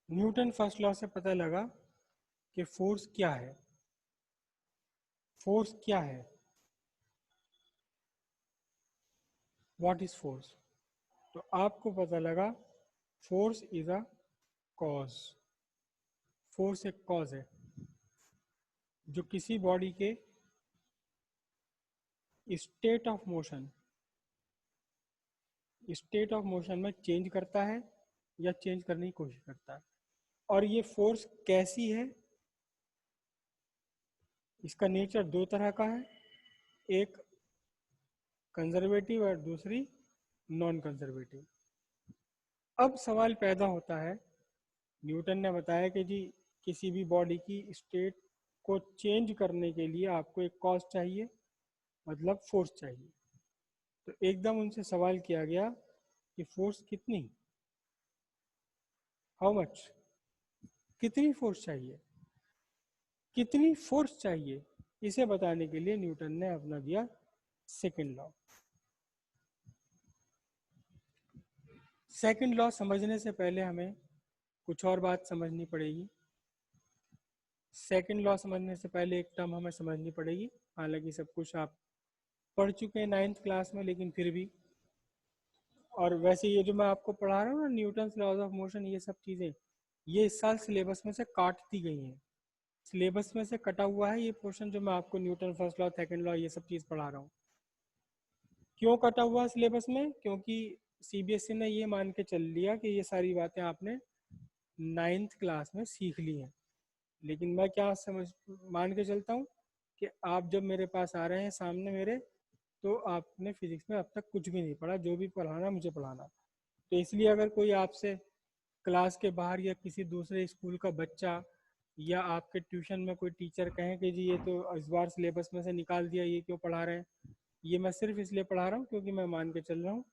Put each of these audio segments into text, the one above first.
Newton first law से पता लगा कि फोर्स क्या है। फोर्स क्या है? What is force? तो आपको पता लगा force is a cause. Force एक कॉज है जो किसी बॉडी के स्टेट ऑफ मोशन में चेंज करता है या चेंज करने की कोशिश करता है। और ये फोर्स कैसी है? इसका नेचर दो तरह का है, एक कंजर्वेटिव और दूसरी नॉन कंजर्वेटिव। अब सवाल पैदा होता है, न्यूटन ने बताया कि जी किसी भी बॉडी की स्टेट को चेंज करने के लिए आपको एक कॉज चाहिए, मतलब फोर्स चाहिए। तो एकदम उनसे सवाल किया गया कि फोर्स कितनी, हाउ मच, कितनी फोर्स चाहिए, कितनी फोर्स चाहिए। इसे बताने के लिए न्यूटन ने अपना दिया सेकंड लॉ। सेकंड लॉ समझने से पहले हमें कुछ और बात समझनी पड़ेगी। सेकंड लॉ समझने से पहले एक टर्म हमें समझनी पड़ेगी। हालांकि सब कुछ आप पढ़ चुके हैं 9th क्लास में, लेकिन फिर भी। और वैसे ये जो मैं आपको पढ़ा रहा हूँ ना, न्यूटन्स लॉज ऑफ मोशन, ये सब चीज़ें ये इस साल सिलेबस में से काट दी गई हैं। सिलेबस में से कटा हुआ है ये पोर्शन जो मैं आपको Newton first law, second law, ये सब चीज़ पढ़ा रहा हूँ। क्यों कटा हुआ है सिलेबस में? क्योंकि सीबीएसई ने ये मान के चल लिया कि ये सारी बातें आपने 9th क्लास में सीख ली हैं। लेकिन मैं क्या समझ मान के चलता हूँ कि आप जब मेरे पास आ रहे हैं सामने मेरे, तो आपने फिजिक्स में अब तक कुछ भी नहीं पढ़ा। जो भी पढ़ाना मुझे पढ़ाना। तो इसलिए अगर कोई आपसे क्लास के बाहर या किसी दूसरे स्कूल का बच्चा या आपके ट्यूशन में कोई टीचर कहें कि जी ये तो इस बार सिलेबस में से निकाल दिया, ये क्यों पढ़ा रहे हैं, ये मैं सिर्फ इसलिए पढ़ा रहा हूँ क्योंकि मैं मान के चल रहा हूँ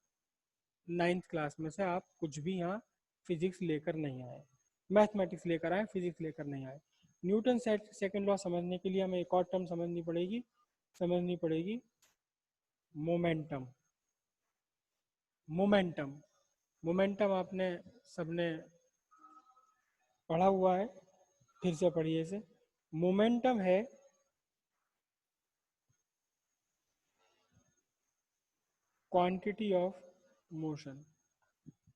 9th क्लास में से आप कुछ भी यहाँ फिजिक्स लेकर नहीं आए, मैथमेटिक्स लेकर आए, फिजिक्स लेकर नहीं आए। न्यूटन सेकंड लॉ समझने के लिए हमें एक और टर्म समझनी पड़ेगी मोमेंटम। मोमेंटम मोमेंटम आपने सबने पढ़ा हुआ है, फिर से पढ़िए इसे। मोमेंटम है क्वांटिटी ऑफ मोशन।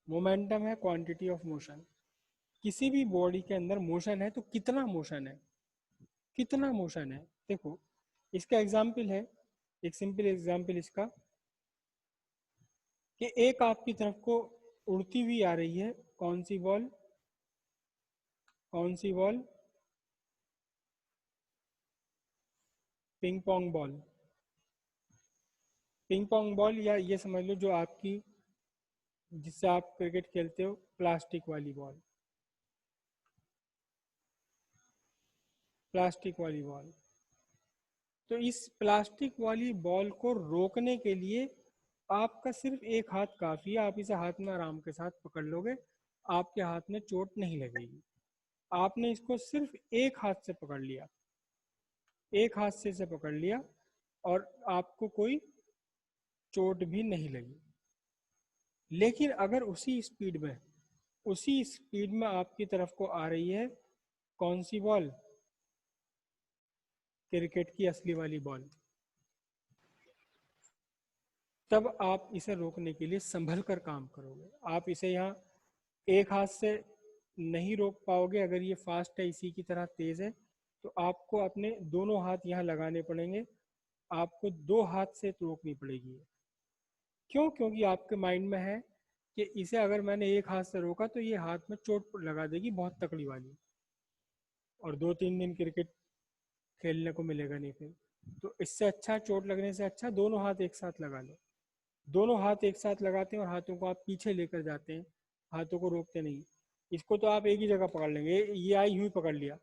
मोमेंटम है क्वांटिटी ऑफ मोशन। किसी भी बॉडी के अंदर मोशन है तो कितना मोशन है, कितना मोशन है। देखो इसका एग्जाम्पल है, एक सिंपल एग्जाम्पल इसका, कि एक आपकी तरफ को उड़ती हुई आ रही है कौन सी बॉल, कौन सी ball, ping pong ball. Ping pong ball, या ये समझ लो जो आपकी जिससे आप क्रिकेट खेलते हो, प्लास्टिक वाली बॉल, प्लास्टिक वाली बॉल। तो इस प्लास्टिक वाली बॉल को रोकने के लिए आपका सिर्फ एक हाथ काफी है। आप इसे हाथ में आराम के साथ पकड़ लोगे, आपके हाथ में चोट नहीं लगेगी। आपने इसको सिर्फ एक हाथ से पकड़ लिया, एक हाथ से इसे पकड़ लिया, और आपको कोई चोट भी नहीं लगी। लेकिन अगर उसी स्पीड में आपकी तरफ को आ रही है कौन सी बॉल, क्रिकेट की असली वाली बॉल, तब आप इसे रोकने के लिए संभल कर काम करोगे। आप इसे यहाँ एक हाथ से नहीं रोक पाओगे। अगर ये फास्ट है, इसी की तरह तेज है, तो आपको अपने दोनों हाथ यहाँ लगाने पड़ेंगे। आपको दो हाथ से रोकनी पड़ेगी। क्यों? क्योंकि आपके माइंड में है कि इसे अगर मैंने एक हाथ से रोका तो ये हाथ में चोट लगा देगी बहुत तकड़ी वाली, और 2-3 दिन क्रिकेट खेलने को मिलेगा नहीं फिर। तो इससे अच्छा, चोट लगने से अच्छा दोनों हाथ एक साथ लगा लो। दोनों हाथ एक साथ लगाते हैं और हाथों को आप पीछे लेकर जाते हैं, हाथों को रोकते नहीं। इसको तो आप एक ही जगह पकड़ लेंगे, ये आई हुई पकड़ लिया,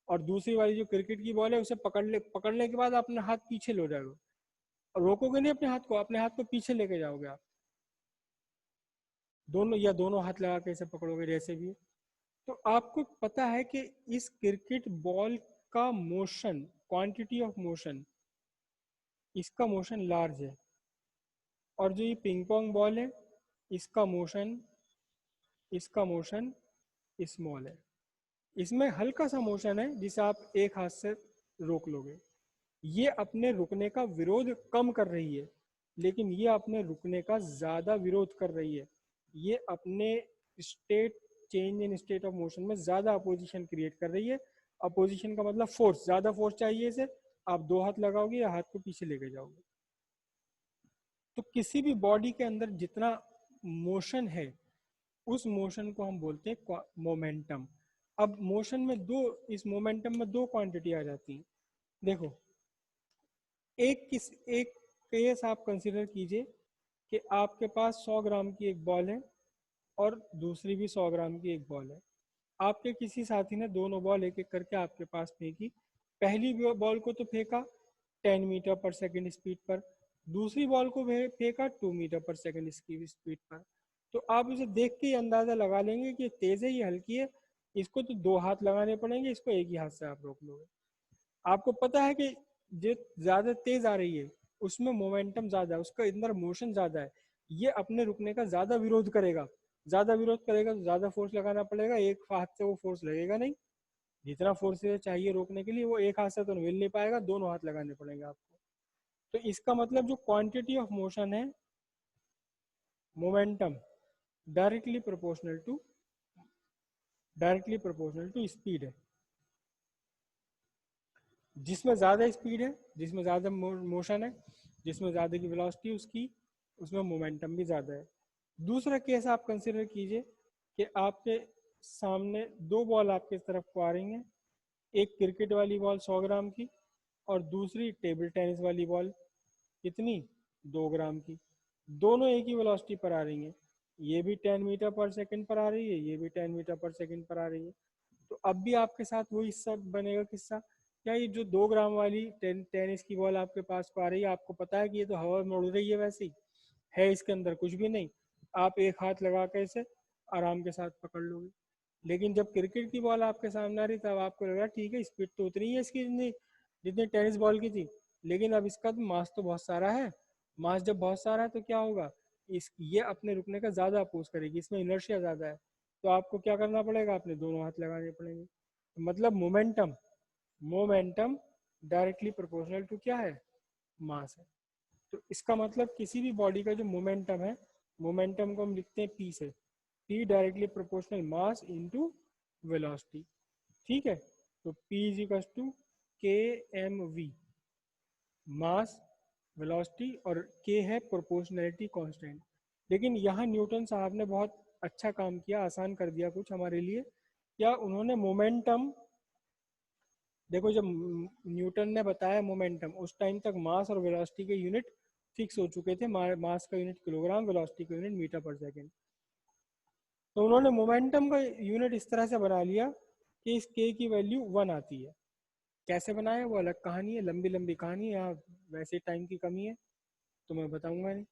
और दूसरी वाली जो क्रिकेट की बॉल है उसे पकड़ने के बाद अपने हाथ पीछे लो जाओगे, और रोकोगे नहीं अपने हाथ को, अपने हाथ को पीछे लेके जाओगे आप। दोनों या दोनों हाथ लगा के इसे पकड़ोगे जैसे भी। तो आपको पता है कि इस क्रिकेट बॉल का मोशन, क्वांटिटी ऑफ मोशन, इसका मोशन लार्ज है, और जो ये पिंग पोंग बॉल है इसका मोशन स्मॉल है। इसमें हल्का सा मोशन है जिसे आप एक हाथ से रोक लोगे, ये अपने रुकने का विरोध कम कर रही है, लेकिन ये अपने रुकने का ज्यादा विरोध कर रही है। ये अपने state change in state of motion में ज्यादा अपोजिशन क्रिएट कर रही है। अपोजिशन का मतलब फोर्स, ज्यादा फोर्स चाहिए इसे, आप दो हाथ लगाओगे या हाथ को पीछे लेके जाओगे। तो किसी भी बॉडी के अंदर जितना मोशन है, उस मोशन को हम बोलते हैं मोमेंटम। अब मोशन में दो, इस मोमेंटम में दो क्वांटिटी आ जाती हैं। देखो, एक केस आप कंसिडर कीजिए कि आपके पास 100 ग्राम की एक बॉल है और दूसरी भी 100 ग्राम की एक बॉल है। आपके किसी साथी ने दोनों बॉल एक एक करके आपके पास फेंकी। पहली बॉल को तो फेंका 10 मीटर पर सेकंड स्पीड पर, दूसरी बॉल को फेंका 2 मीटर पर सेकंड की स्पीड पर। तो आप उसे देख के ही अंदाजा लगा लेंगे कि तेज है ये हल्की है, इसको तो दो हाथ लगाने पड़ेंगे, इसको एक ही हाथ से आप रोक लोगे। आपको पता है कि जो ज्यादा तेज आ रही है उसमें मोमेंटम ज्यादा है, उसका अंदर मोशन ज्यादा है, ये अपने रुकने का ज्यादा विरोध करेगा। ज्यादा विरोध करेगा तो ज्यादा फोर्स लगाना पड़ेगा, एक हाथ से वो फोर्स लगेगा नहीं। जितना फोर्स चाहिए रोकने के लिए वो एक हाथ से तो मिल नहीं पाएगा, दोनों हाथ लगाने पड़ेंगे आपको। तो इसका मतलब जो क्वांटिटी ऑफ मोशन है, momentum, directly proportional to speed है। जिसमें ज़्यादा स्पीड है, जिसमें ज़्यादा मोशन है, जिसमें ज़्यादा की वेलोसिटी उसकी, उसमें मोमेंटम भी ज़्यादा है। दूसरा केस आप कंसिडर कीजिए कि आपके सामने दो बॉल आपकी तरफ को आ रही हैं, एक क्रिकेट वाली बॉल 100 ग्राम की और दूसरी टेबल टेनिस वाली बॉल कितनी, 2 ग्राम की। दोनों एक ही वेलोसिटी पर आ रही हैं, ये भी 10 मीटर पर सेकंड पर आ रही है, ये भी 10 मीटर पर सेकंड पर आ रही है। तो अब भी आपके साथ वही हिस्सा बनेगा किस्सा, क्या ये जो 2 ग्राम वाली टेनिस की बॉल आपके पास को आ रही है, आपको पता है कि ये तो हवा में उड़ रही है, वैसे ही है, इसके अंदर कुछ भी नहीं, आप एक हाथ लगा कर इसे आराम के साथ पकड़ लोगे। लेकिन जब क्रिकेट की बॉल आपके सामने आ रही तब आपको लग रहा ठीक है स्पीड तो उतनी है इसकी जितनी जितनी टेनिस बॉल की थी, लेकिन अब इसका तो मास तो बहुत सारा है। मास जब बहुत सारा है तो क्या होगा, इस ये अपने रुकने का ज़्यादा अपोज करेगी, इसमें इनर्शिया ज़्यादा है। तो आपको क्या करना पड़ेगा, अपने दोनों हाथ लगाने पड़ेंगे। मतलब momentum, momentum directly proportional to क्या है, मास है। तो इसका मतलब किसी भी बॉडी का जो मोमेंटम है, मोमेंटम को हम लिखते हैं पी से, P directly proportional mass into velocity. ठीक है, तो पी इज इक्वल टू के एम वी, मास, वेलोसिटी, और के है प्रोपोर्शनैलिटी कांस्टेंट। लेकिन यहाँ न्यूटन साहब ने बहुत अच्छा काम किया, आसान कर दिया कुछ हमारे लिए। क्या उन्होंने मोमेंटम, देखो जब न्यूटन ने बताया मोमेंटम, उस टाइम तक मास और वेलोसिटी के यूनिट फिक्स हो चुके थे, मास का यूनिट किलोग्राम, वेलोसिटी का यूनिट मीटर पर सेकेंड। तो उन्होंने मोमेंटम का यूनिट इस तरह से बना लिया कि इस के की वैल्यू 1 आती है। कैसे बनाया वो अलग कहानी है, लंबी लंबी कहानी है, यहाँ वैसे टाइम की कमी है तो मैं बताऊंगा नहीं।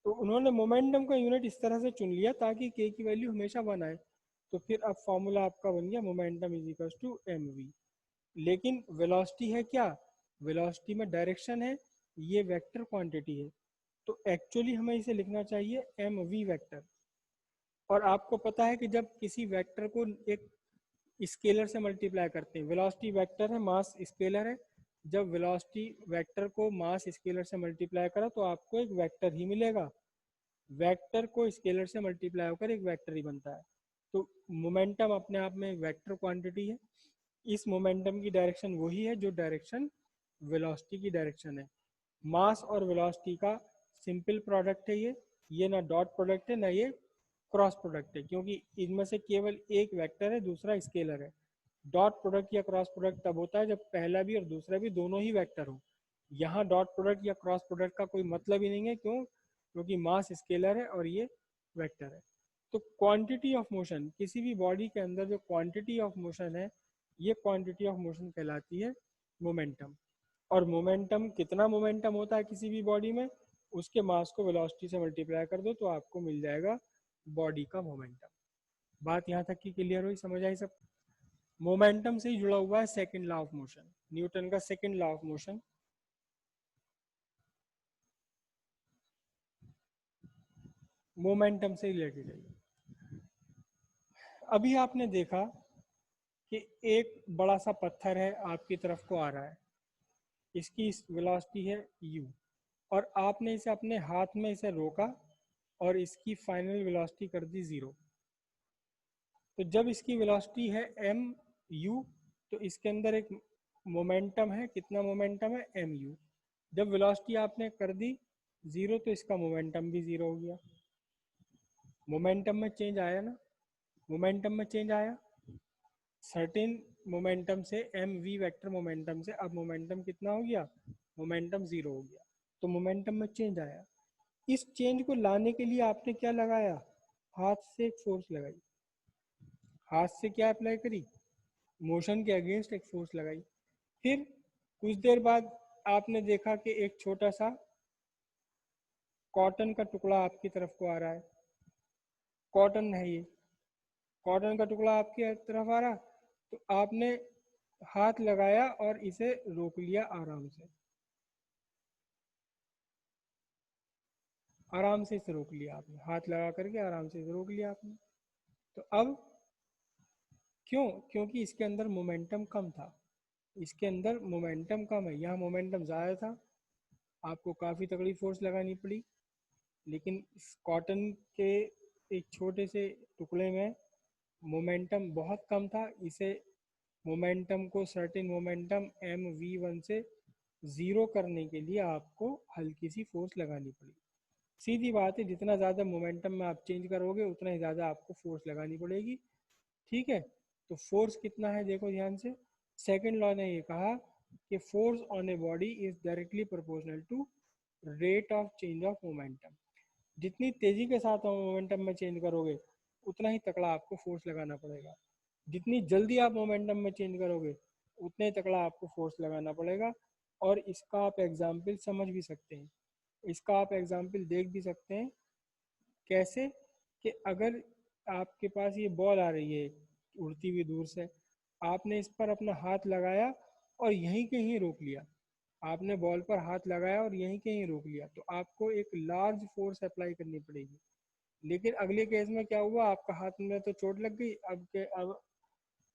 तो उन्होंने मोमेंटम का यूनिट इस तरह से चुन लिया ताकि के की वैल्यू हमेशा 1 आए। तो फिर अब फॉर्मूला आपका बन गया momentum is equal to M V. लेकिन वेलोसिटी है क्या, वेलोसिटी में डायरेक्शन है, ये वेक्टर क्वांटिटी है, तो एक्चुअली हमें इसे लिखना चाहिए एम वी वेक्टर। और आपको पता है कि जब किसी वेक्टर को एक स्केलर से मल्टीप्लाई करते हैं, वेलोसिटी वेक्टर है, मास स्केलर है, जब वेलोसिटी वेक्टर को मास स्केलर से मल्टीप्लाई करा तो आपको एक वेक्टर ही मिलेगा। वेक्टर को स्केलर से मल्टीप्लाई होकर एक वेक्टर ही बनता है। तो मोमेंटम अपने आप में एक वेक्टर क्वांटिटी है। इस मोमेंटम की डायरेक्शन वही है जो डायरेक्शन वेलोसिटी की डायरेक्शन है। मास और वेलोसिटी का सिंपल प्रोडक्ट है ये ना डॉट प्रोडक्ट है ना ये क्रॉस प्रोडक्ट है, क्योंकि इनमें से केवल एक वेक्टर है, दूसरा स्केलर है। डॉट प्रोडक्ट या क्रॉस प्रोडक्ट तब होता है जब पहला भी और दूसरा भी दोनों ही वेक्टर हो। यहाँ डॉट प्रोडक्ट या क्रॉस प्रोडक्ट का कोई मतलब ही नहीं है, क्यों, क्योंकि मास स्केलर है और ये वेक्टर है। तो क्वांटिटी ऑफ मोशन, किसी भी बॉडी के अंदर जो क्वांटिटी ऑफ मोशन है, ये क्वांटिटी ऑफ मोशन कहलाती है मोमेंटम। और मोमेंटम, कितना मोमेंटम होता है किसी भी बॉडी में, उसके मास को वेलोसिटी से मल्टीप्लाई कर दो तो आपको मिल जाएगा बॉडी का मोमेंटम। बात यहाँ तक की क्लियर हुई, समझ आई सब। मोमेंटम से ही जुड़ा हुआ है second law of motion, Newton का second law of motion, momentum से रिलेटेड है। अभी आपने देखा कि एक बड़ा सा पत्थर है आपकी तरफ को आ रहा है, इसकी वेलोसिटी है u, और आपने इसे अपने हाथ में इसे रोका और इसकी फाइनल वेलोसिटी कर दी 0। तो जब इसकी वेलोसिटी है m u, तो इसके अंदर एक मोमेंटम है, कितना मोमेंटम है m u। जब वेलोसिटी आपने कर दी 0 तो इसका मोमेंटम भी 0 हो गया। मोमेंटम में चेंज आया ना, मोमेंटम में चेंज आया, सर्टेन मोमेंटम से एम वी वेक्टर मोमेंटम से अब मोमेंटम कितना हो गया, मोमेंटम 0 हो गया। तो मोमेंटम में चेंज आया। इस चेंज को लाने के लिए आपने क्या लगाया, हाथ से एक फोर्स लगाई। हाथ से क्या अप्लाई करी, मोशन के अगेंस्ट एक फोर्स लगाई। फिर कुछ देर बाद आपने देखा कि एक छोटा सा कॉटन का टुकड़ा आपकी तरफ को आ रहा है, कॉटन है ये, कॉटन का टुकड़ा आपकी तरफ आ रहा, तो आपने हाथ लगाया और इसे रोक लिया आराम से, आराम से इसे रोक लिया आपने, हाथ लगा करके आराम से इसे रोक लिया आपने। तो अब क्यों, क्योंकि इसके अंदर मोमेंटम कम था, इसके अंदर मोमेंटम कम है, यहाँ मोमेंटम ज़्यादा था, आपको काफ़ी तगड़ी फोर्स लगानी पड़ी। लेकिन इस कॉटन के एक छोटे से टुकड़े में मोमेंटम बहुत कम था, इसे मोमेंटम को certain momentum M V one से 0 करने के लिए आपको हल्की सी फोर्स लगानी पड़ी। सीधी बात है, जितना ज़्यादा मोमेंटम में आप चेंज करोगे उतना ही ज़्यादा आपको फोर्स लगानी पड़ेगी। ठीक है, तो फोर्स कितना है देखो ध्यान से। सेकंड लॉ ने ये कहा कि force on a body is directly proportional to rate of change of momentum. जितनी तेजी के साथ आप मोमेंटम में चेंज करोगे उतना ही तकड़ा आपको फोर्स लगाना पड़ेगा, जितनी जल्दी आप मोमेंटम में चेंज करोगे उतने ही तकड़ा आपको फोर्स लगाना पड़ेगा। और इसका आप एग्जाम्पल समझ भी सकते हैं, इसका आप एग्जाम्पल देख भी सकते हैं। कैसे, कि अगर आपके पास ये बॉल आ रही है उड़ती हुई दूर से, आपने इस पर अपना हाथ लगाया और यहीं कहीं रोक लिया, आपने बॉल पर हाथ लगाया और यहीं कहीं रोक लिया, तो आपको एक लार्ज फोर्स अप्लाई करनी पड़ेगी। लेकिन अगले केस में क्या हुआ, आपका हाथ में तो चोट लग गई,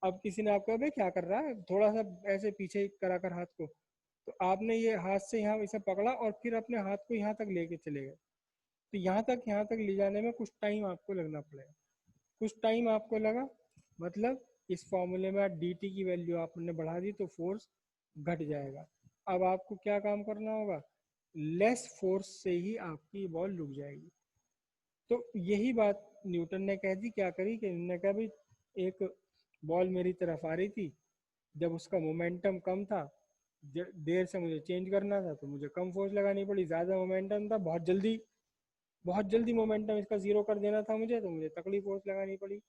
अब किसी ने आपको, अबे क्या कर रहा है, थोड़ा सा ऐसे पीछे करा कर हाथ को, तो आपने ये हाथ से यहाँ इसे पकड़ा और फिर अपने हाथ को यहाँ तक लेके चले गए। तो यहाँ तक ले जाने में कुछ टाइम आपको लगना पड़ेगा, कुछ टाइम आपको लगा, मतलब इस फॉर्मूले में डी टी की वैल्यू आपने बढ़ा दी तो फोर्स घट जाएगा। अब आपको क्या काम करना होगा, लेस फोर्स से ही आपकी बॉल रुक जाएगी। तो यही बात न्यूटन ने कह दी, क्या करी कि उन्होंने कहा भाई एक बॉल मेरी तरफ आ रही थी, जब उसका मोमेंटम कम था, देर से मुझे चेंज करना था तो मुझे कम फोर्स लगानी पड़ी, ज़्यादा मोमेंटम था, बहुत जल्दी मोमेंटम इसका 0 कर देना था मुझे, तो मुझे तकड़ी फोर्स लगानी पड़ी।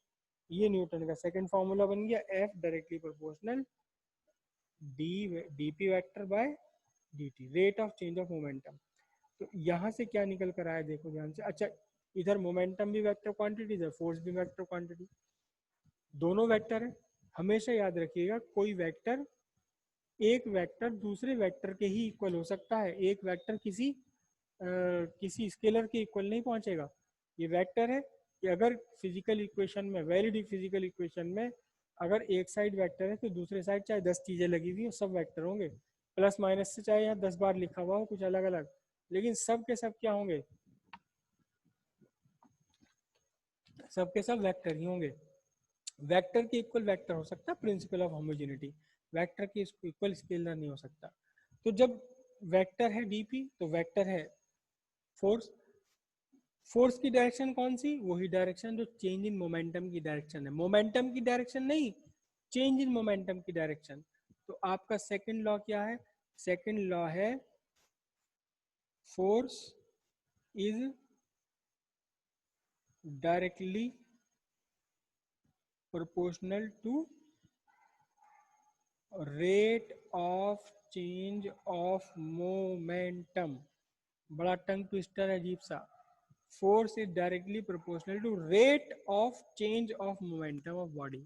ये न्यूटन का सेकंड फार्मूला बन गया, F directly proportional D D P vector bye D T, rate of change of momentum. तो यहाँ से क्या निकल कर आया देखो ध्यान से। अच्छा, इधर मोमेंटम भी वेक्टर क्वांटिटी, इधर फोर्स भी वेक्टर क्वांटिटी, दोनों वेक्टर है। हमेशा याद रखिएगा, कोई वेक्टर, एक वेक्टर दूसरे वेक्टर के ही इक्वल हो सकता है, एक वेक्टर किसी स्केलर के इक्वल नहीं पहुंचेगा। ये वेक्टर है कि अगर फिजिकल इक्वेशन में, वैलिड फिजिकल इक्वेशन में, अगर एक साइड वेक्टर है तो दूसरे साइड चाहे 10 चीज़ें लगी हुई हो सब वेक्टर होंगे, प्लस माइनस से चाहे यहाँ 10 बार लिखा हुआ हो कुछ अलग अलग, लेकिन सब के सब क्या होंगे, सब के सब वेक्टर ही होंगे। वेक्टर के इक्वल वेक्टर हो सकता है, प्रिंसिपल ऑफ होमोजेनिटी, वेक्टर के इक्वल स्केलर नहीं हो सकता। तो जब वेक्टर है डीपी तो वेक्टर है फोर्स, फोर्स की डायरेक्शन कौन सी, वही डायरेक्शन जो चेंज इन मोमेंटम की डायरेक्शन है, मोमेंटम की डायरेक्शन नहीं, चेंज इन मोमेंटम की डायरेक्शन। तो आपका सेकंड लॉ क्या है, सेकंड लॉ है force is directly proportional to rate of change of momentum. बड़ा टंग ट्विस्टर है अजीब सा। Force is directly proportional to rate of change of momentum of body.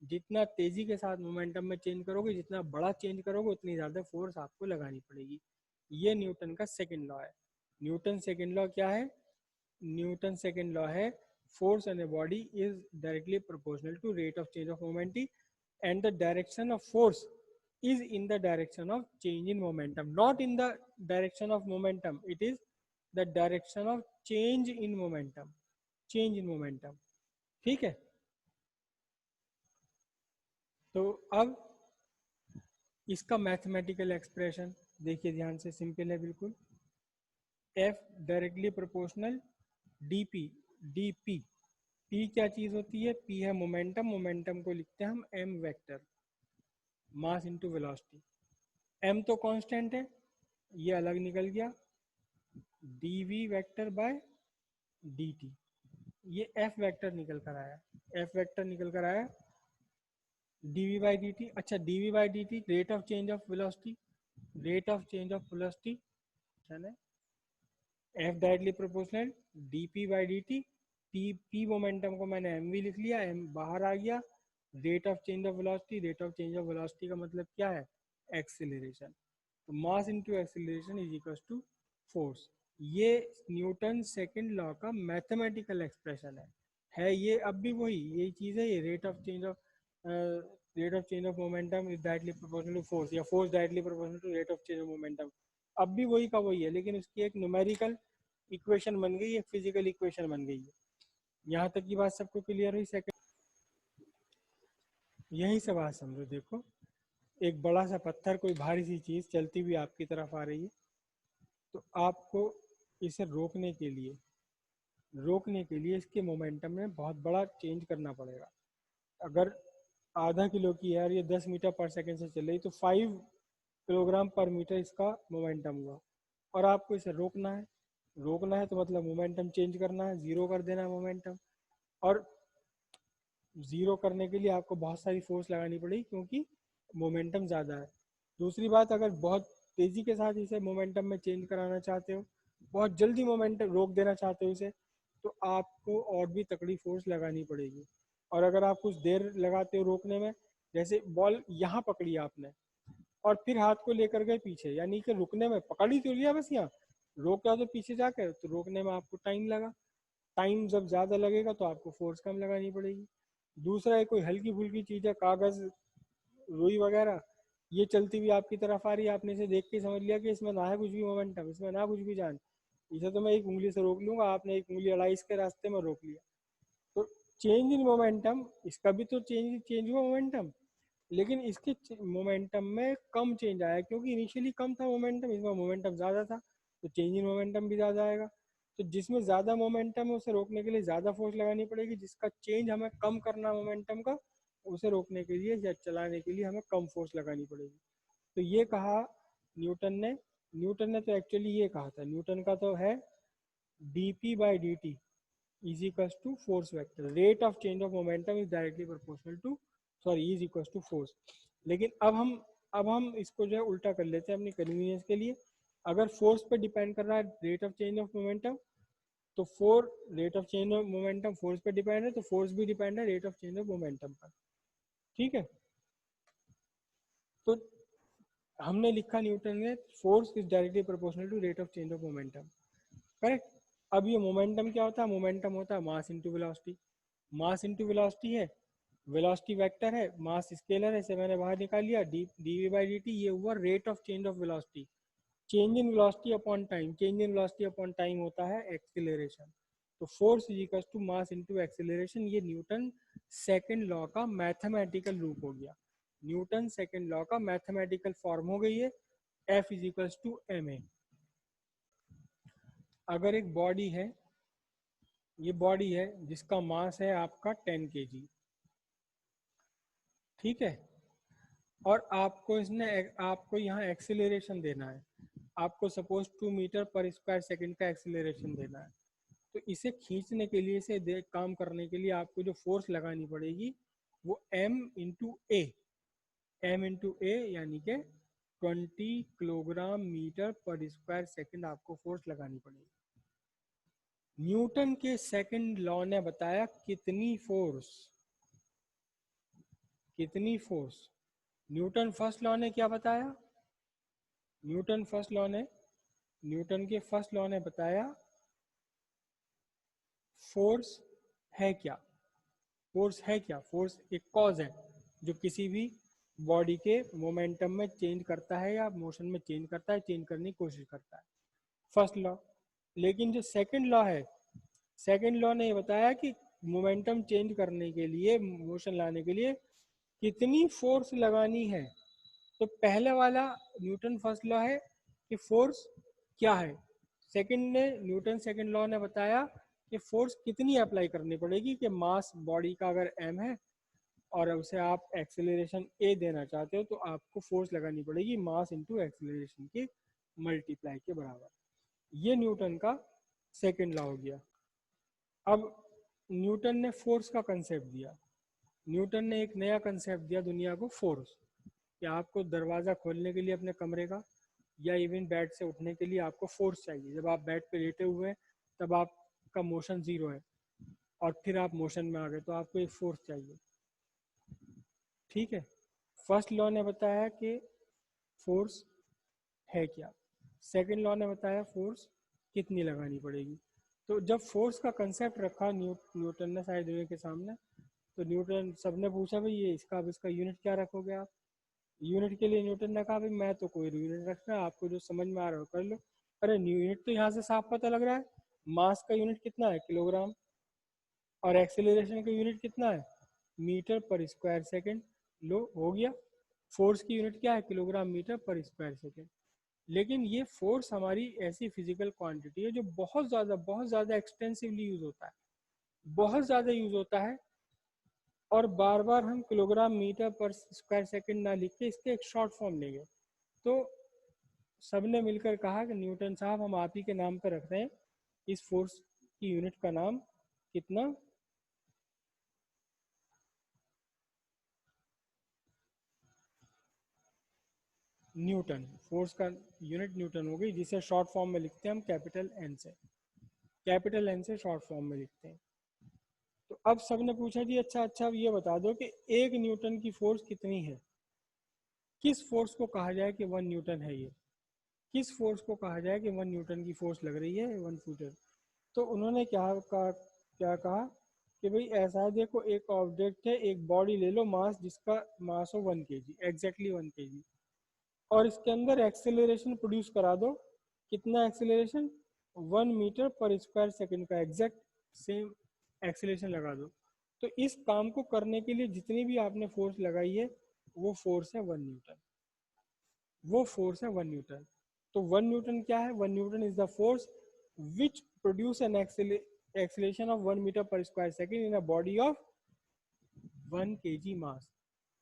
जितना तेजी के साथ मोमेंटम में चेंज करोगे, जितना बड़ा चेंज करोगे, उतनी ज्यादा फोर्स आपको लगानी पड़ेगी। ये न्यूटन का सेकंड लॉ है। न्यूटन सेकंड लॉ क्या है, न्यूटन सेकंड लॉ है force in a body is directly proportional to rate of change of momentum. and the direction of force is in the direction of change in momentum, not in the direction of momentum. It is the direction of change in momentum, change in momentum. ठीक है, तो अब इसका mathematical expression देखिए ध्यान से, simple है बिल्कुल। F directly proportional dp dp, p क्या चीज होती है? p है मोमेंटम, मोमेंटम को लिखते हैं हम m vector, mass into velocity. m तो कांस्टेंट है, ये अलग निकल गया, dv वेक्टर बाय dt, ये f वेक्टर निकल कर आया, f वेक्टर निकल कर आया dv बाई dt। अच्छा, dv by dt rate of change of velocity, rate of change of velocity है ना, f directly proportional dp by dt, p momentum को मैंने mv लिख लिया, m बाहर आ गया, rate of change of velocity, rate of change of velocity का मतलब क्या है? एक्सीलरेशन। तो mass into acceleration is equal to force. ये न्यूटन सेकंड लॉ का मैथमेटिकल एक्सप्रेशन है ये अब भी वही यही चीज़ है, ये rate of change of momentum is directly proportional to force, या force directly proportional to rate of change of momentum, अब भी वही का वही है, लेकिन उसकी एक न्यूमेरिकल इक्वेशन बन गई, एक फिजिकल इक्वेशन बन गई है। यहाँ तक की बात सबको क्लियर हुई? सेकंड यही से बात समझो। देखो, एक बड़ा सा पत्थर, कोई भारी सी चीज़ चलती हुई आपकी तरफ आ रही है, तो आपको इसे रोकने के लिए इसके मोमेंटम में बहुत बड़ा चेंज करना पड़ेगा। अगर आधा किलो की है और ये 10 मीटर पर सेकंड से चल रही, तो 5 किलोग्राम पर मीटर इसका मोमेंटम हुआ, और आपको इसे रोकना है तो मतलब मोमेंटम चेंज करना है, ज़ीरो कर देना है मोमेंटम, और ज़ीरो करने के लिए आपको बहुत सारी फोर्स लगानी पड़ेगी क्योंकि मोमेंटम ज़्यादा है। दूसरी बात, अगर बहुत तेज़ी के साथ इसे मोमेंटम में चेंज कराना चाहते हो, बहुत जल्दी मोमेंटम रोक देना चाहते हो इसे, तो आपको और भी तकड़ी फोर्स लगानी पड़ेगी। और अगर आप कुछ देर लगाते हो रोकने में, जैसे बॉल यहाँ पकड़ी आपने और फिर हाथ को लेकर गए पीछे, यानी कि रुकने में पकड़ी तो लिया बस, यहाँ रोका तो पीछे जाकर, तो रोकने में आपको टाइम लगा, टाइम जब ज़्यादा लगेगा तो आपको फोर्स कम लगानी पड़ेगी। दूसरा है, कोई हल्की फुल्की चीज़ है, कागज़, रुई वगैरह, ये चलती हुई आपकी तरफ आ रही है, आपने इसे देख के समझ लिया कि इसमें ना है कुछ भी मोमेंटम, इसमें ना कुछ भी जान, इसे तो मैं एक उंगली से रोक लूंगा, आपने एक उंगली अड़ाई इसके रास्ते में रोक लिया, तो चेंज इन मोमेंटम, इसका भी तो चेंज हुआ मोमेंटम, लेकिन इसके मोमेंटम में कम चेंज आया क्योंकि इनिशियली कम था मोमेंटम, इसमें मोमेंटम ज़्यादा था, तो चेंज इन मोमेंटम भी ज़्यादा आएगा। तो जिसमें ज़्यादा मोमेंटम है उसे रोकने के लिए ज़्यादा फोर्स लगानी पड़ेगी, जिसका चेंज हमें कम करना मोमेंटम का, उसे रोकने के लिए या चलाने के लिए हमें कम फोर्स लगानी पड़ेगी। तो ये कहा न्यूटन ने तो एक्चुअली ये कहा था, न्यूटन का तो है dp by dt is equal to force vector, rate of change of momentum is directly proportional to, sorry, is equal to force. लेकिन अब हम इसको जो है उल्टा कर लेते हैं अपनी कन्वीनियंस के लिए। अगर फोर्स पर डिपेंड कर रहा है rate of change of momentum, तो rate of change of momentum force पर डिपेंड है, तो फोर्स भी डिपेंड है rate of change of momentum पर। ठीक है, तो हमने लिखा न्यूटन ने force is directly proportional to rate of change of momentum, correct. अब ये मोमेंटम क्या होता है? मोमेंटम होता है mass into velocity, mass into velocity है, वेलोसिटी वेक्टर है, मास स्केलर है, इसे मैंने बाहर निकाल लिया, डी बाई डी टी, ये हुआ rate of change of velocity, change in velocity upon time, change in velocity upon time होता है एक्सीलरेशन। तो force is equal to mass into acceleration, ये न्यूटन सेकंड लॉ का मैथमेटिकल रूप हो गया, न्यूटन सेकंड लॉ का मैथमेटिकल फॉर्म हो गई है, F is equal to M A. अगर एक बॉडी है, ये बॉडी है जिसका मास है आपका 10 kg, ठीक है, और आपको यहाँ एक्सीलरेशन देना है, आपको सपोज 2 मीटर पर स्क्वायर सेकंड का एक्सीलरेशन देना है, तो इसे खींचने के लिए, काम करने के लिए आपको जो फोर्स लगानी पड़ेगी वो m इंटू ए यानी कि 20 किलोग्राम मीटर पर स्क्वायर सेकंड आपको फोर्स लगानी पड़ेगी। न्यूटन के सेकंड लॉ ने बताया कितनी फोर्स। न्यूटन फर्स्ट लॉ ने क्या बताया? न्यूटन के फर्स्ट लॉ ने बताया फोर्स है क्या, फोर्स एक कॉज है, जो किसी भी बॉडी के मोमेंटम में चेंज करता है या मोशन में चेंज करता है, चेंज करने की कोशिश करता है, फर्स्ट लॉ। लेकिन जो सेकंड लॉ है, सेकंड लॉ ने ये बताया कि मोमेंटम चेंज करने के लिए, मोशन लाने के लिए कितनी फोर्स लगानी है। तो पहले वाला न्यूटन फर्स्ट लॉ है कि फोर्स क्या है, सेकंड ने न्यूटन सेकंड लॉ ने बताया कि फोर्स कितनी अप्लाई करनी पड़ेगी, कि मास बॉडी का अगर m है और उसे आप एक्सेलरेशन a देना चाहते हो तो आपको फोर्स लगानी पड़ेगी मास इंटू एक्सेलरेशन के मल्टीप्लाई के बराबर। ये न्यूटन का सेकंड लॉ हो गया। अब न्यूटन ने फोर्स का कंसेप्ट दिया। न्यूटन ने एक नया कंसेप्ट दिया दुनिया को, फोर्स। कि आपको दरवाज़ा खोलने के लिए अपने कमरे का, या इवन बेड से उठने के लिए आपको फोर्स चाहिए। जब आप बेड पे लेटे हुए हैं तब आपका मोशन ज़ीरो है, और फिर आप मोशन में आ गए तो आपको एक फोर्स चाहिए। ठीक है, फर्स्ट लॉ ने बताया कि फोर्स है क्या, सेकंड लॉ ने बताया फोर्स कितनी लगानी पड़ेगी। तो जब फोर्स का कंसेप्ट रखा न्यूटन ने सारी दुनिया के सामने, तो न्यूटन सबने पूछा भाई ये इसका, अब इसका यूनिट क्या रखोगे आप। यूनिट के लिए न्यूटन ने कहा भाई मैं तो कोई यूनिट रखना, आपको जो समझ में आ रहा हो कर लो। अरे यूनिट तो यहाँ से साफ पता लग रहा है, मास का यूनिट कितना है, किलोग्राम, और एक्सेलरेशन का यूनिट कितना है, मीटर पर स्क्वायर सेकंड। लो हो गया, फोर्स की यूनिट क्या है, किलोग्राम मीटर पर स्क्वायर सेकंड। लेकिन ये फोर्स हमारी ऐसी फिजिकल क्वांटिटी है जो बहुत ज़्यादा एक्सटेंसिवली यूज होता है, बहुत ज़्यादा यूज होता है। और बार बार हम किलोग्राम मीटर पर स्क्वायर सेकंड ना लिख के इसके एक शॉर्ट फॉर्म लेंगे। तो सबने मिलकर कहा कि न्यूटन साहब हम आप ही के नाम पर रख रहे हैं इस फोर्स की यूनिट का नाम, कितना, न्यूटन। फोर्स का यूनिट न्यूटन हो गई, जिसे शॉर्ट फॉर्म में लिखते हैं हम कैपिटल एन से, कैपिटल एन से शॉर्ट फॉर्म में लिखते हैं। तो अब सबने पूछा जी अच्छा अच्छा अब ये बता दो कि एक न्यूटन की फोर्स कितनी है, किस फोर्स को कहा जाए कि 1 न्यूटन है ये, किस फोर्स को कहा जाए कि 1 न्यूटन की फोर्स लग रही है 1 न्यूटन। तो उन्होंने क्या कहा कि भाई ऐसा है, देखो एक ऑब्जेक्ट है, एक बॉडी ले लो, मास जिसका मास हो 1 kg, एग्जैक्टली 1 kg, और इसके अंदर एक्सेलरेशन प्रोड्यूस करा दो। कितना एक्सेलरेशन, 1 मीटर पर स्क्वायर सेकंड का एग्जैक्ट सेम एक्सेलरेशन लगा दो। तो इस काम को करने के लिए जितनी भी आपने फोर्स लगाई है वो फोर्स है 1 न्यूटन, वो फोर्स है 1 न्यूटन। तो 1 न्यूटन क्या है, 1 Newton is the force which produce an acceleration of 1 metre पर square second in a body of 1 kg mass.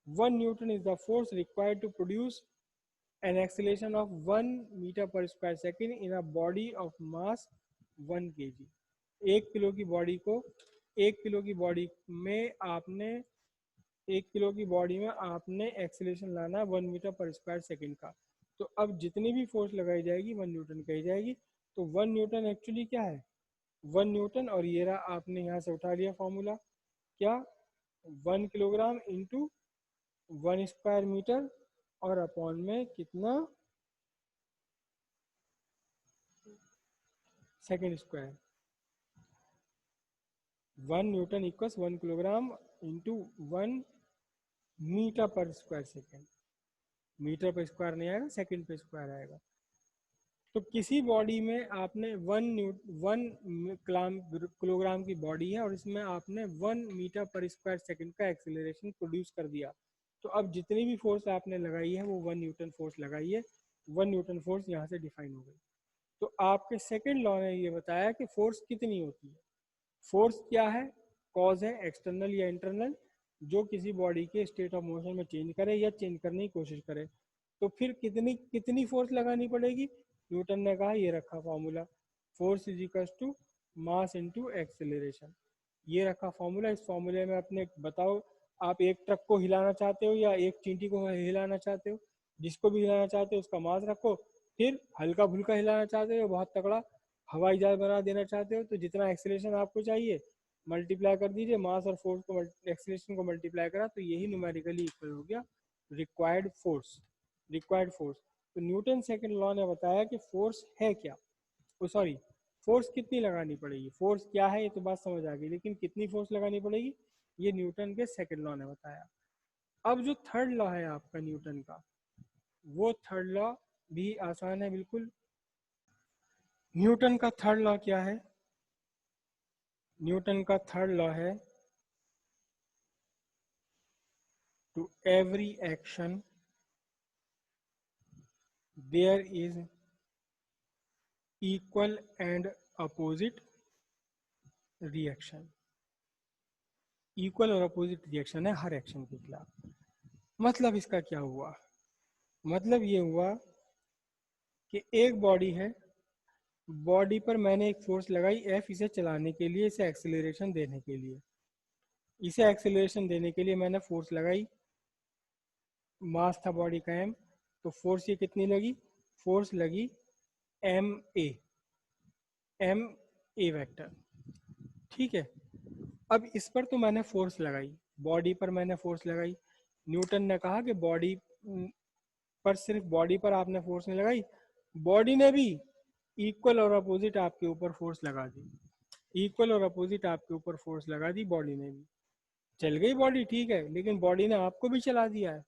1 Newton is the force required to produce an acceleration of 1 meter per square second in a body of mass 1 kg. 1 kilo की body को, 1 kilo की body में आपने, 1 kilo की body में आपने acceleration लाना 1 metre पर स्क्वायर सेकंड का। तो अब जितनी भी फोर्स लगाई जाएगी 1 न्यूटन कही जाएगी। तो 1 न्यूटन एक्चुअली क्या है, 1 न्यूटन, और ये रहा आपने यहाँ से उठा लिया फॉर्मूला, क्या, 1 किलोग्राम इंटू 1 स्क्वायर मीटर, और अपॉन में कितना, second square. 1 newton equals 1 kilogram into 1 metre पर स्क्वायर सेकेंड। मीटर पर स्क्वायर नहीं आएगा, सेकेंड पे स्क्वायर आएगा। तो किसी बॉडी में आपने 1 किलोग्राम की बॉडी है और इसमें आपने 1 मीटर पर स्क्वायर सेकंड का एक्सेलरेशन प्रोड्यूस कर दिया। तो अब जितनी भी फोर्स आपने लगाई है वो 1 न्यूटन फोर्स लगाई है, 1 न्यूटन फोर्स यहाँ से डिफाइन हो गई। तो आपके सेकेंड लॉ ने ये बताया कि फोर्स कितनी होती है। फोर्स क्या है, कॉज है एक्सटर्नल या इंटरनल, जो किसी बॉडी के स्टेट ऑफ मोशन में चेंज करे या चेंज करने की कोशिश करे। तो फिर कितनी कितनी फोर्स लगानी पड़ेगी, न्यूटन ने कहा ये रखा formula, force is equal to mass into acceleration. ये रखा फॉर्मूला। इस फॉर्मूले में अपने बताओ, आप एक ट्रक को हिलाना चाहते हो या एक चींटी को हिलाना चाहते हो, जिसको भी हिलाना चाहते हो उसका मास रखो। फिर हल्का फुल्का हिलाना चाहते हो, बहुत तगड़ा हवाई जहाज बना देना चाहते हो, तो जितना एक्सेलरेशन आपको चाहिए मल्टीप्लाई कर दीजिए, मास और फोर्स को, एक्सेलरेशन को मल्टीप्लाई करा, तो यही न्यूमेरिकली इक्वल हो गया रिक्वायर्ड फोर्स, रिक्वायर्ड फोर्स। तो न्यूटन सेकंड लॉ ने बताया कि फोर्स है क्या, ओ सॉरी, फोर्स कितनी लगानी पड़ेगी। फोर्स क्या है ये तो बात समझ आ गई, लेकिन कितनी फोर्स लगानी पड़ेगी ये न्यूटन के सेकंड लॉ ने बताया। अब जो थर्ड लॉ है आपका न्यूटन का, वो थर्ड लॉ भी आसान है बिल्कुल। न्यूटन का थर्ड लॉ क्या है? न्यूटन का थर्ड लॉ है, to every action there is equal and opposite reaction. Equal और अपोजिट रिएक्शन है हर एक्शन के खिलाफ। मतलब इसका क्या हुआ? मतलब ये हुआ कि एक बॉडी है, बॉडी पर मैंने एक फोर्स लगाई एफ, इसे चलाने के लिए, इसे एक्सेलरेशन देने के लिए। इसे एक्सेलरेशन देने के लिए मैंने फोर्स लगाई, मास था बॉडी का एम, तो फोर्स ये कितनी लगी? फोर्स लगी M A, M A vector, ठीक है। अब इस पर तो मैंने फोर्स लगाई, बॉडी पर मैंने फोर्स लगाई। न्यूटन ने कहा कि बॉडी पर, सिर्फ बॉडी पर आपने फोर्स नहीं लगाई, बॉडी ने भी इक्वल और अपोजिट आपके ऊपर फोर्स लगा दी। इक्वल और अपोजिट आपके ऊपर फोर्स लगा दी बॉडी ने भी। चल गई बॉडी, ठीक है, लेकिन बॉडी ने आपको भी चला दिया है।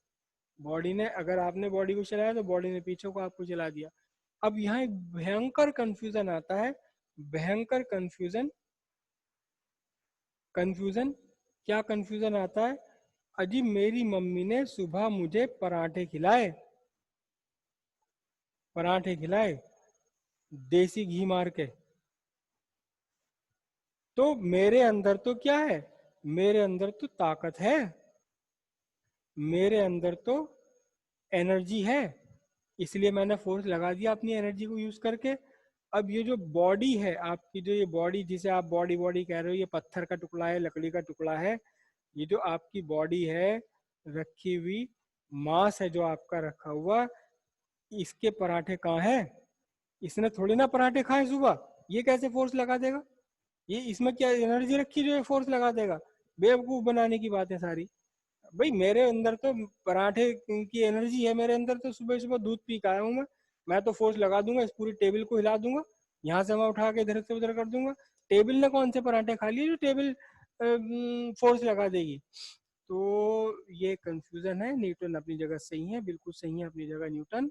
बॉडी ने, अगर आपने बॉडी को चलाया तो बॉडी ने पीछे को आपको चला दिया। अब यहाँ एक भयंकर कंफ्यूजन आता है, भयंकर कंफ्यूजन। कंफ्यूजन क्या कंफ्यूजन आता है? अजी मेरी मम्मी ने सुबह मुझे पराठे खिलाए, पराठे खिलाए देसी घी मार के, तो मेरे अंदर तो क्या है? मेरे अंदर तो ताकत है, मेरे अंदर तो एनर्जी है, इसलिए मैंने फोर्स लगा दिया अपनी एनर्जी को यूज करके। अब ये जो बॉडी है आपकी, जो ये बॉडी जिसे आप बॉडी बॉडी कह रहे हो, ये पत्थर का टुकड़ा है, लकड़ी का टुकड़ा है। ये जो आपकी बॉडी है रखी हुई, मांस है जो आपका रखा हुआ, इसके पराठे कहाँ हैं? इसने थोड़ी ना पराठे खाए सुबह, ये कैसे फोर्स लगा देगा? ये इसमें क्या एनर्जी रखी जो ये फोर्स लगा देगा? बेवकूफ बनाने की बात है सारी। भाई मेरे अंदर तो पराठे की एनर्जी है, मेरे अंदर तो सुबह सुबह दूध पी के आया हूँ मैं तो फोर्स लगा दूंगा, इस पूरी टेबल को हिला दूंगा, यहाँ से मैं उठा के इधर से उधर कर दूंगा। टेबल ने कौन से पराठे खा लिए जो टेबल फोर्स लगा देगी? तो ये कंफ्यूजन है। न्यूटन अपनी जगह सही है, बिल्कुल सही है अपनी जगह न्यूटन।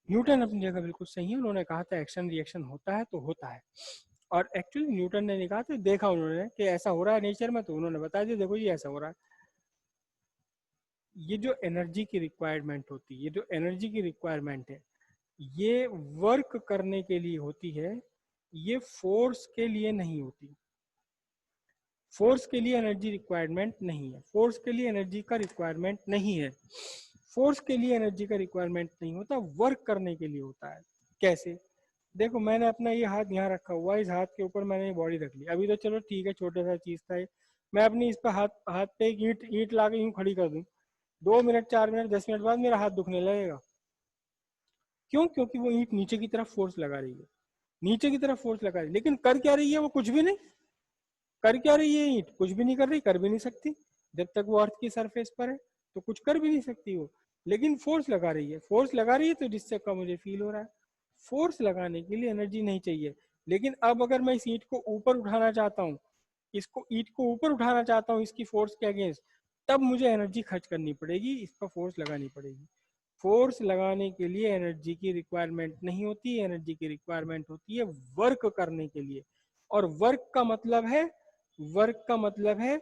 न्यूटन अपनी जगह बिल्कुल सही है। उन्होंने कहा था एक्शन रिएक्शन होता है तो होता है, और एक्चुअली न्यूटन ने नहीं कहा था, देखा उन्होंने कि ऐसा हो रहा है नेचर में, तो उन्होंने बता दिया देखो जी ऐसा हो रहा है। ये जो एनर्जी की रिक्वायरमेंट होती है, ये जो एनर्जी की रिक्वायरमेंट है, ये वर्क करने के लिए होती है, ये फोर्स के लिए नहीं होती। फोर्स के लिए एनर्जी रिक्वायरमेंट नहीं है, फोर्स के लिए एनर्जी का रिक्वायरमेंट नहीं है, फोर्स के लिए एनर्जी का रिक्वायरमेंट नहीं होता, वर्क करने के लिए होता है। कैसे? देखो मैंने अपना ये हाथ यहाँ रखा हुआ है, इस हाथ के ऊपर मैंने ये बॉडी रख ली, अभी तो चलो ठीक है छोटा सा चीज था ये, मैं अपनी इस पर हाथ पे एक ईंट ईंट ला के यूं खड़ी कर दूं, 2 मिनट 4 मिनट 10 मिनट बाद मेरा हाथ दुखने लगेगा। क्यों? क्योंकि वो ईंट नीचे की तरफ फोर्स लगा रही है, नीचे की तरफ फोर्स लगा रही है, लेकिन कर क्या रही है? वो कुछ भी नहीं कर। क्या रही है ईंट? कुछ भी नहीं कर रही, कर भी नहीं सकती, जब तक वो अर्थ की सरफेस पर है तो कुछ कर भी नहीं सकती वो, लेकिन फोर्स लगा रही है। फोर्स लगा रही है तो जिससे का मुझे फील हो रहा है। फोर्स लगाने के लिए एनर्जी नहीं चाहिए, लेकिन अब अगर मैं इस ईंट को ऊपर उठाना चाहता हूँ, इसको ईंट को ऊपर उठाना चाहता हूँ इसकी फोर्स के अगेंस्ट, तब मुझे एनर्जी खर्च करनी पड़ेगी, इस पर फोर्स लगानी पड़ेगी। फोर्स लगाने के लिए एनर्जी की रिक्वायरमेंट नहीं होती, एनर्जी की रिक्वायरमेंट होती है वर्क करने के लिए। और वर्क का मतलब है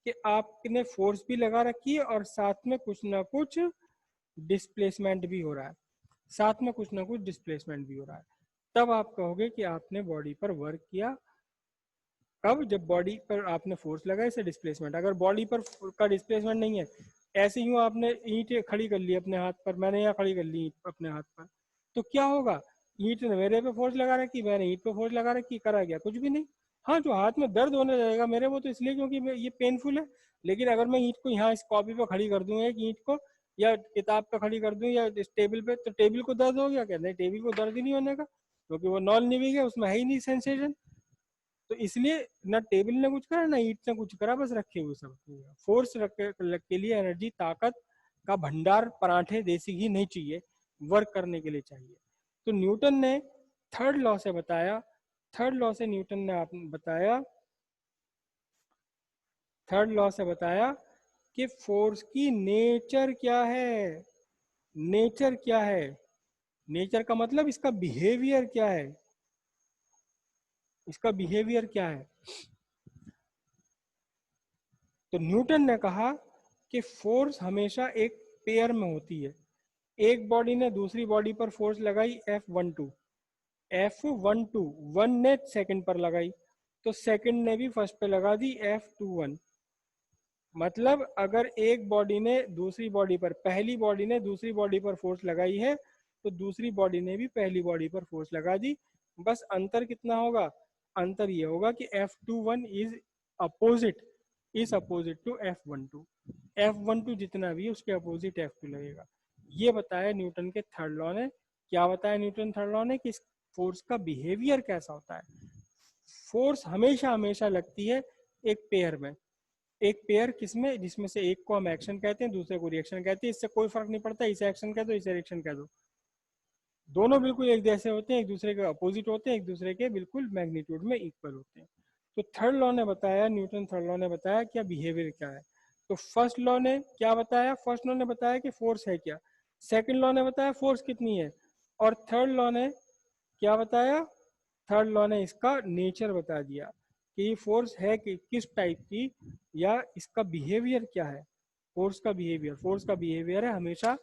कि आपने फोर्स भी लगा रखी है और साथ में कुछ ना कुछ डिस्प्लेसमेंट भी हो रहा है, साथ में कुछ ना कुछ डिस्प्लेसमेंट भी हो रहा है। तब आप कहोगे कि आपने बॉडी पर वर्क किया। कब? जब बॉडी पर आपने फोर्स लगाया, इसे डिस्प्लेसमेंट। अगर बॉडी पर का डिस्प्लेसमेंट नहीं है, ऐसे यूं आपने ईंट खड़ी कर ली अपने हाथ पर, मैंने यहाँ खड़ी कर ली ईंट अपने हाथ पर, तो क्या होगा? ईंट ने मेरे पे फोर्स लगा रखी, मैंने ईंट पे फोर्स लगा रखी, करा गया कुछ भी नहीं। हाँ, जो हाथ में दर्द होने लगेगा मेरे, वो तो इसलिए क्योंकि ये पेनफुल है। लेकिन अगर मैं ईंट को यहाँ इस कॉपी पे खड़ी कर दूं, एक ईंट को, या किताब पे खड़ी कर दूं, या इस टेबल पे, तो टेबल को दर्द हो गया क्या? नहीं, टेबल को दर्द ही नहीं होने का, क्योंकि वो नॉन लिविंग है, उसमें है ही नहीं सेंसेशन। तो इसलिए ना टेबल ने कुछ करा ना ईंट ने कुछ करा, बस रखे हुए सब। फोर्स के लिए एनर्जी, ताकत का भंडार पराठे देसी घी नहीं चाहिए, वर्क करने के लिए चाहिए। तो न्यूटन ने थर्ड लॉ से बताया, थर्ड लॉ से न्यूटन ने आप बताया, थर्ड लॉ से बताया कि फोर्स की नेचर क्या है। नेचर क्या है, नेचर का मतलब इसका बिहेवियर क्या है, इसका बिहेवियर क्या है। तो न्यूटन ने कहा कि फोर्स हमेशा एक पेयर में होती है। एक बॉडी ने दूसरी बॉडी पर फोर्स लगाई F12, F12 वन ने सेकंड पर लगाई, तो सेकंड ने भी फर्स्ट पे लगा दी F21। मतलब अगर एक बॉडी ने दूसरी बॉडी पर, पहली बॉडी ने दूसरी बॉडी पर फोर्स लगाई है, तो दूसरी बॉडी ने भी पहली बॉडी पर फोर्स लगा दी। बस अंतर कितना होगा, अंतर ये होगा कि F21 opposite is opposite to F12। F12 जितना भी है उसके अपोजिट F2 लगेगा। ये बताया न्यूटन के थर्ड लॉ ने। क्या बताया न्यूटन थर्ड लॉ ने कि फोर्स का बिहेवियर कैसा होता है। फोर्स हमेशा हमेशा लगती है एक पेयर में। एक पेयर किसमें, जिसमें से एक को हम एक्शन कहते हैं, दूसरे को रिएक्शन कहते हैं। इससे कोई फर्क नहीं पड़ता इसे एक्शन कह दो इसे रिएक्शन कह दो, दोनों बिल्कुल एक जैसे होते हैं, एक दूसरे के अपोजिट होते हैं, एक दूसरे के बिल्कुल मैग्नीट्यूड में इक्वल होते हैं। तो थर्ड लॉ ने बताया, न्यूटन थर्ड लॉ ने बताया क्या बिहेवियर क्या है। तो फर्स्ट लॉ ने क्या बताया, फर्स्ट लॉ ने बताया कि फोर्स है क्या, सेकंड लॉ ने बताया फोर्स कितनी है, और थर्ड लॉ ने क्या बताया, थर्ड लॉ ने इसका नेचर बता दिया कि ये फोर्स है कि किस टाइप की, या इसका बिहेवियर क्या है। फोर्स का बिहेवियर, फोर्स का बिहेवियर है हमेशा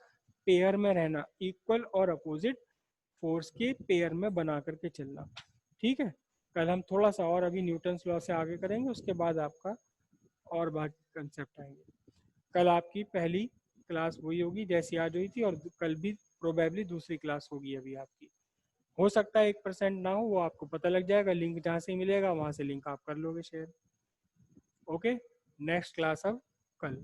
पेयर में रहना, इक्वल और अपोजिट फोर्स के पेयर में बना करके चलना। ठीक है, कल हम थोड़ा सा और अभी न्यूटन्स लॉ से आगे करेंगे, उसके बाद आपका और बाकी कंसेप्ट आएंगे। कल आपकी पहली क्लास वही होगी जैसी आज हुई थी, और कल भी प्रोबेबली दूसरी क्लास होगी अभी आपकी। हो सकता है 1% ना हो, वो आपको पता लग जाएगा, लिंक जहाँ से मिलेगा वहाँ से लिंक आप कर लोगे शेयर। ओके, नेक्स्ट क्लास अब कल।